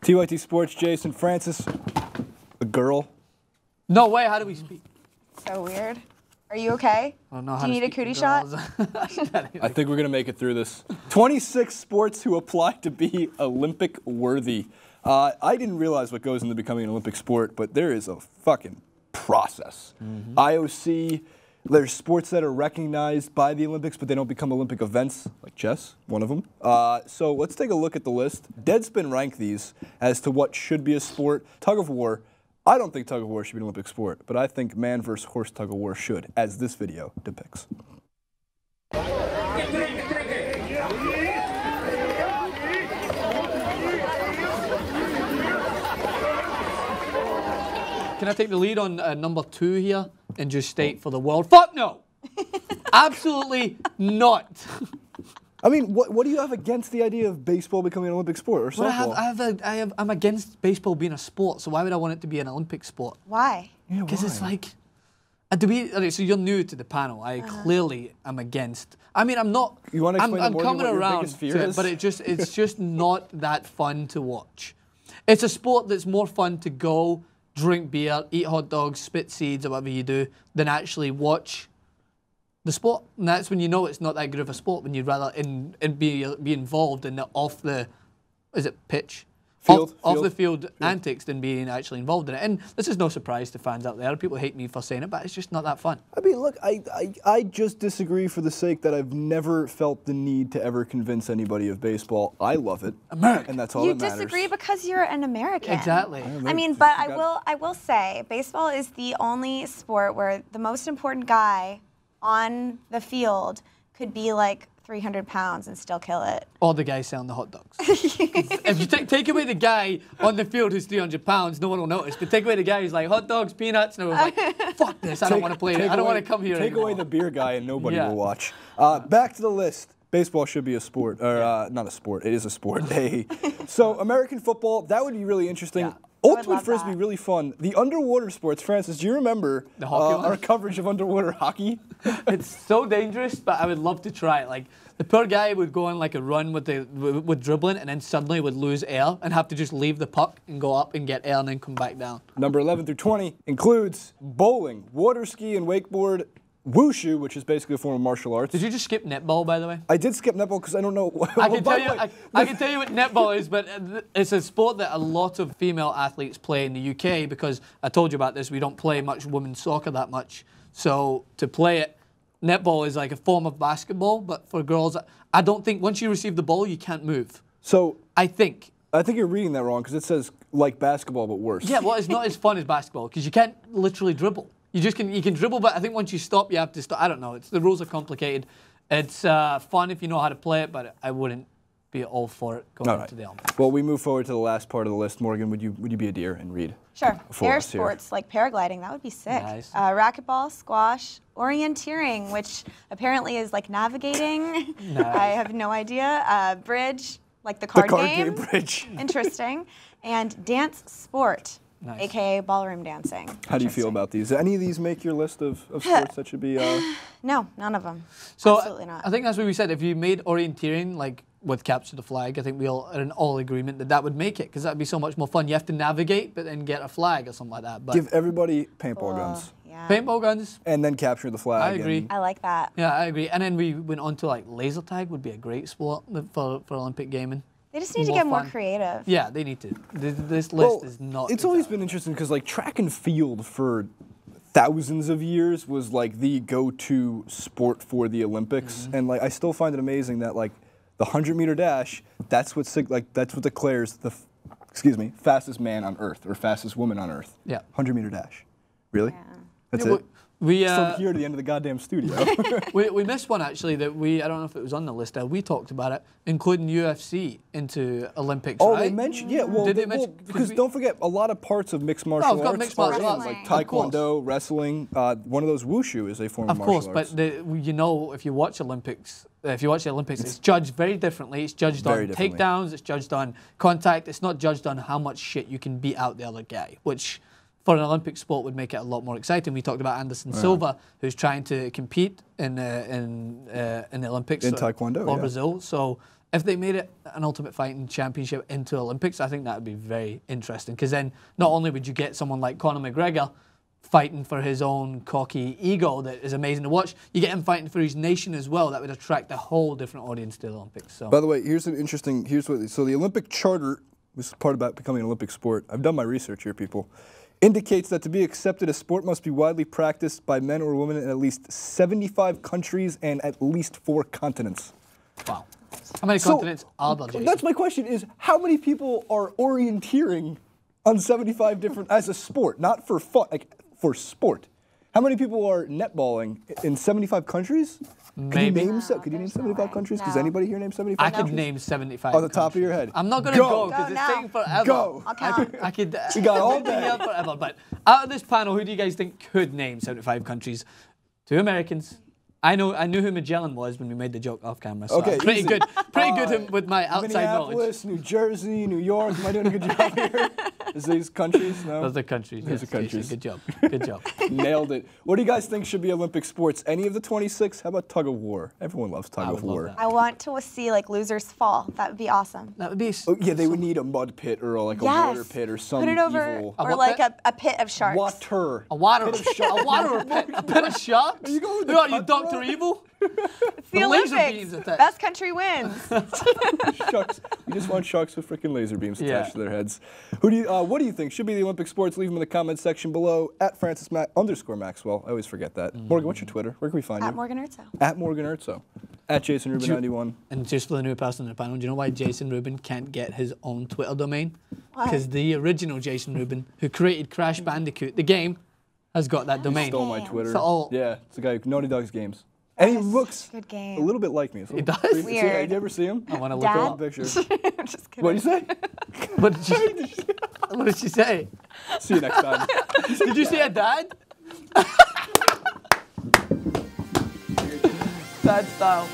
TYT Sports, Jason, Francis, a girl. No way, how do we speak? So weird. Are you okay? I don't know Do how you to need a speak to cootie shot? girls. I think we're going to make it through this. 26 sports who apply to be Olympic worthy. I didn't realize what goes into becoming an Olympic sport, but there is a fucking process. IOC, there's sports that are recognized by the Olympics, but they don't become Olympic events, like chess, one of them. So let's take a look at the list. Deadspin ranked these as to what should be a sport. Tug of War. I don't think tug of war should be an Olympic sport, but I think man versus horse tug of war should, as this video depicts. Can I take the lead on number 2 here and just state for the world, fuck no! Absolutely not. I mean, what do you have against the idea of baseball becoming an Olympic sport or softball? I'm against baseball being a sport, so why would I want it to be an Olympic sport? Why? Because it's like, okay, so you're new to the panel. I clearly am against. I mean, I'm not. You want to explain I'm more coming what your around biggest fear to it, is? but it's just not that fun to watch. It's a sport that's more fun to go, drink beer, eat hot dogs, spit seeds, or whatever you do, than actually watch the sport. And that's when you know it's not that good of a sport, when you'd rather be involved in the pitch? Off the field antics than being actually involved in it. And this is no surprise to fans out there. People hate me for saying it, but it's just not that fun. I mean, look, I just disagree for the sake that I've never felt the need to ever convince anybody of baseball. I love it. American. And that's all that matters. You disagree because you're an American. Exactly. I mean, but I will say, baseball is the only sport where the most important guy on the field could be like 300 pounds and still kill it. Or the guy selling the hot dogs. If you take away the guy on the field who's 300 pounds, no one will notice. But take away the guy who's like, hot dogs, peanuts, and everyone's like, fuck this, I don't want to play it. I don't want to come here Take anymore. away the beer guy and nobody will watch. Back to the list. Baseball should be a sport, or not a sport, it is a sport. Hey. So American football, that would be really interesting. Yeah. Ultimate Frisbee, really fun. The underwater sports, Francis, do you remember our coverage of underwater hockey? It's so dangerous, but I would love to try it. Like, the poor guy would go on like a run with dribbling and then suddenly would lose air and have to just leave the puck and go up and get air and then come back down. Number 11 through 20 includes bowling, water ski and wakeboard, wushu, which is basically a form of martial arts. Did you just skip netball, by the way? I did skip netball because I don't know. I can tell you what netball is, but it's a sport that a lot of female athletes play in the UK because I told you about this. We don't play much women's soccer that much, so to play it, netball is like a form of basketball, but for girls, I don't think once you receive the ball, you can't move. So I think you're reading that wrong because it says like basketball but worse. Yeah, well, it's not as fun as basketball because you can't literally dribble. You can dribble, but I think once you stop, you have to stop. I don't know. The rules are complicated. It's fun if you know how to play it, but I wouldn't be all for it going into the Olympics. Well, we move forward to the last part of the list. Morgan, would you be a dear and read? Sure. Air sports like paragliding, that would be sick. Nice. Racquetball, squash, orienteering, which apparently is like navigating. Nice. I have no idea. Bridge, like the card game. Bridge. Interesting. And dance sport. Nice. AKA ballroom dancing. How do you feel about these? Any of these make your list of sports that should be? No, none of them. So absolutely not. I think that's what we said. If you made orienteering like with capture the flag, I think we all are in all agreement that would make it because that would be so much more fun. You have to navigate, but then get a flag or something like that. But give everybody paintball guns. Yeah. Paintball guns. And then capture the flag. I agree. I like that. Yeah, I agree. And then we went on to like laser tag would be a great sport for Olympic gaming. They just need to get more creative. Yeah, they need to. This list is not. It's always been interesting because like track and field for thousands of years was like the go-to sport for the Olympics, and like I still find it amazing that like the 100-meter dash, that's what declares the fastest man on Earth or fastest woman on Earth. Yeah. 100-meter dash. Really? Yeah. That's Yeah, it. Still here at the end of the goddamn studio. we missed one actually that I don't know if it was on the list. We talked about it, including UFC into Olympics. Oh, right? they mentioned well, Did they mention because don't forget a lot of parts of mixed martial arts mixed martial arts, like taekwondo, wrestling. One of those wushu is a form of martial arts. Of course, but if you watch Olympics, it's judged very differently. It's judged on takedowns. It's judged on contact. It's not judged on how much shit you can beat out the other guy, which for an Olympic sport would make it a lot more exciting. We talked about Anderson Silva, who's trying to compete in the Olympics in taekwondo for Brazil. So if they made it an Ultimate Fighting Championship into Olympics, I think that would be very interesting. Because then not only would you get someone like Conor McGregor fighting for his own cocky ego that is amazing to watch, you get him fighting for his nation as well. That would attract a whole different audience to the Olympics. So. By the way, here's so the Olympic Charter, this is part about becoming an Olympic sport. I've done my research here, people. Indicates that to be accepted, a sport must be widely practiced by men or women in at least 75 countries and at least 4 continents. Wow. How many continents are there, Jason? That's my question is, how many people are orienteering on 75 different, as a sport, not for fun, like for sport? How many people are netballing in 75 countries? Maybe. Could you name 75 countries? No. Does anybody here name 75 I countries? could name 75 On the top of countries. your head. I'm not going to go because Go it's now. taking forever. Go. I'll count. I could. We got all we'd be day. here forever. But out of this panel, who do you guys think could name 75 countries? 2 Americans. I knew who Magellan was when we made the joke off camera. So Okay, I'm pretty easy. good. Pretty good with my outside knowledge. Minneapolis, New Jersey, New York. Am I doing a good job here? Is these countries? No. Those are countries. Those yes, are countries. Jason, good job. Good job. Nailed it. What do you guys think should be Olympic sports? Any of the 26? How about Tug of War? Everyone loves Tug of would love War. that. I want to see like losers fall. That would be awesome. That would be. Oh, yeah, they would need a mud pit or like a Yes. water pit or some Put it over, evil or what like pit? a pit of sharks. water. A water, Pit of sharks. a water pit, a pit of sharks. Are you going with Who the are you, cutthroat? Doctor Evil? It's the The laser Olympics. beams attack. Best country wins. Sharks. We just want sharks with freaking laser beams attached Yeah. to their heads. What do you think should be the Olympic sports? Leave them in the comments section below. At @Francis_Maxwell. I always forget that. Morgan, what's your Twitter? Where can we find you? At Morgan Erzo. At Morgan Erzo. At Jason Rubin 91. And just for the new person in the panel, do you know why Jason Rubin can't get his own Twitter domain? Why? Because the original Jason Rubin, who created Crash Bandicoot, the game, has got that domain. Stole my Games. Twitter. So- Yeah, it's a guy who Naughty Dog's games. And he That is looks such a good game. a little bit like me. It's a He little does? creepy. Weird. Did you ever see him? I want to look Dad? it Look up. at the picture. Just kidding. What did you say? What did she, what did she say? See you next time. Did you say a dad? Dad style.